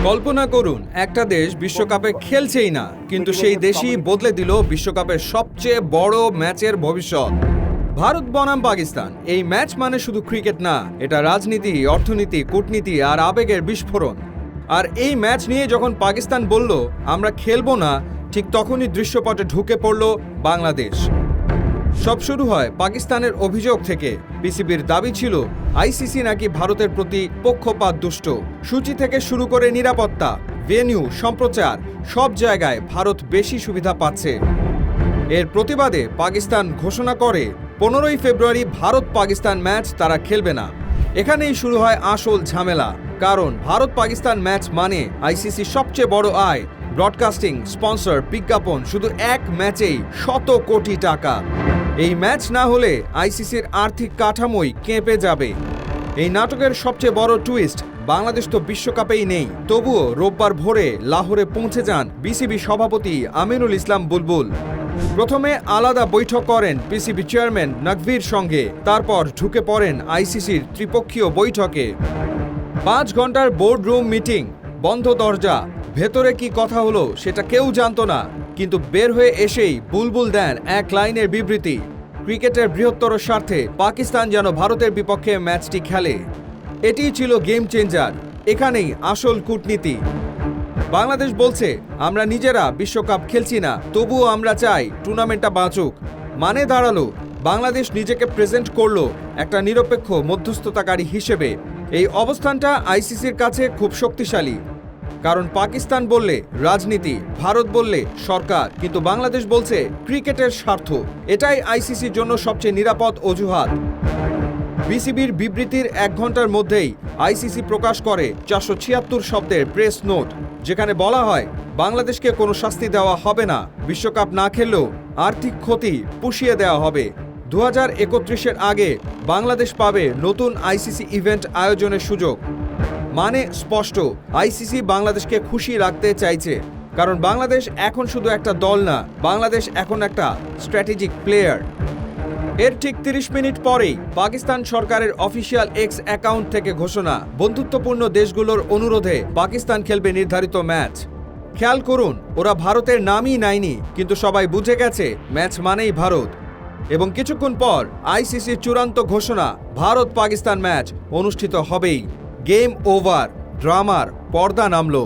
কল্পনা করুন একটা দেশ বিশ্বকাপে খেলছেই না, কিন্তু সেই দেশই বদলে দিল বিশ্বকাপের সবচেয়ে বড় ম্যাচের ভবিষ্যৎ। ভারত বনাম পাকিস্তান, এই ম্যাচ মানে শুধু ক্রিকেট না, এটা রাজনীতি, অর্থনীতি, কূটনীতি আর আবেগের বিস্ফোরণ। আর এই ম্যাচ নিয়ে যখন পাকিস্তান বলল আমরা খেলবো না, ঠিক তখনই দৃশ্যপটে ঢুকে পড়ল বাংলাদেশ। সব শুরু হয় পাকিস্তানের অভিযোগ থেকে। পিসিবির দাবি ছিল আইসিসি নাকি ভারতের প্রতি পক্ষপাত দুষ্ট। সূচি থেকে শুরু করে নিরাপত্তা, ভেন্যু, সম্প্রচার সব জায়গায় ভারত বেশি সুবিধা পাচ্ছে। এর প্রতিবাদে পাকিস্তান ঘোষণা করে 15ই ফেব্রুয়ারি ভারত পাকিস্তান ম্যাচ তারা খেলবে না। এখানেই শুরু হয় আসল ঝামেলা, কারণ ভারত পাকিস্তান ম্যাচ মানে আইসিসি সবচেয়ে বড় আয়, ব্রডকাস্টিং, স্পন্সর, বিজ্ঞাপন, শুধু এক ম্যাচেই শত কোটি টাকা। এই ম্যাচ না হলে আইসিসির আর্থিক কাঠামোই কেঁপে যাবে। এই নাটকের সবচেয়ে বড় টুইস্ট, বাংলাদেশ তো বিশ্বকাপেই নেই, তবুও রোববার ভোরে লাহোরে পৌঁছে যান বিসিবি সভাপতি আমিনুল ইসলাম বুলবুল। প্রথমে আলাদা বৈঠক করেন পিসিবি চেয়ারম্যান নকভীর সঙ্গে, তারপর ঢুকে পড়েন আইসিসির ত্রিপক্ষীয় বৈঠকে। 5 ঘন্টার বোর্ড রুম মিটিং, বন্ধ দরজা, ভেতরে কি কথা হলো সেটা কেউ জানতো না। কিন্তু বের হয়ে এসেই বুলবুল দেন এক লাইনের বিবৃতি, ক্রিকেটের বৃহত্তর স্বার্থে পাকিস্তান যেন ভারতের বিপক্ষে ম্যাচটি খেলে। এটিই ছিল গেম চেঞ্জার, এখানেই আসল কূটনীতি। বাংলাদেশ বলছে আমরা নিজেরা বিশ্বকাপ খেলছি না, তবুও আমরা চাই টুর্নামেন্টটা বাঁচুক। মানে দাঁড়ালো বাংলাদেশ নিজেকে প্রেজেন্ট করলো একটা নিরপেক্ষ মধ্যস্থতাকারী হিসেবে। এই অবস্থানটা আইসিসির কাছে খুব শক্তিশালী, কারণ পাকিস্তান বললে রাজনীতি, ভারত বললে সরকার, কিন্তু বাংলাদেশ বলছে ক্রিকেটের স্বার্থ। এটাই আইসিসির জন্য সবচেয়ে নিরাপদ অজুহাত। বিসিবির বিবৃতির 1 ঘন্টার মধ্যেই আইসিসি প্রকাশ করে 476 শব্দের প্রেস নোট, যেখানে বলা হয় বাংলাদেশকে কোনো শাস্তি দেওয়া হবে না, বিশ্বকাপ না খেললেও আর্থিক ক্ষতি পুষিয়ে দেওয়া হবে। 2031-এর আগে বাংলাদেশ পাবে নতুন আইসিসি ইভেন্ট আয়োজনের সুযোগ। মানে স্পষ্ট, আইসিসি বাংলাদেশকে খুশি রাখতে চাইছে, কারণ বাংলাদেশ এখন শুধু একটা দল না, বাংলাদেশ এখন একটা স্ট্র্যাটেজিক প্লেয়ার। এর ঠিক 30 মিনিট পরেই পাকিস্তান সরকারের অফিসিয়াল এক্স অ্যাকাউন্ট থেকে ঘোষণা, বন্ধুত্বপূর্ণ দেশগুলোর অনুরোধে পাকিস্তান খেলবে নির্ধারিত ম্যাচ। খেয়াল করুন, ওরা ভারতের নামই নেয়নি, কিন্তু সবাই বুঝে গেছে ম্যাচ মানেই ভারত। এবং কিছুক্ষণ পর আইসিসির চূড়ান্ত ঘোষণা, ভারত পাকিস্তান ম্যাচ অনুষ্ঠিত হবেই। গেম ওভার, ড্রামার পর্দা নামলো।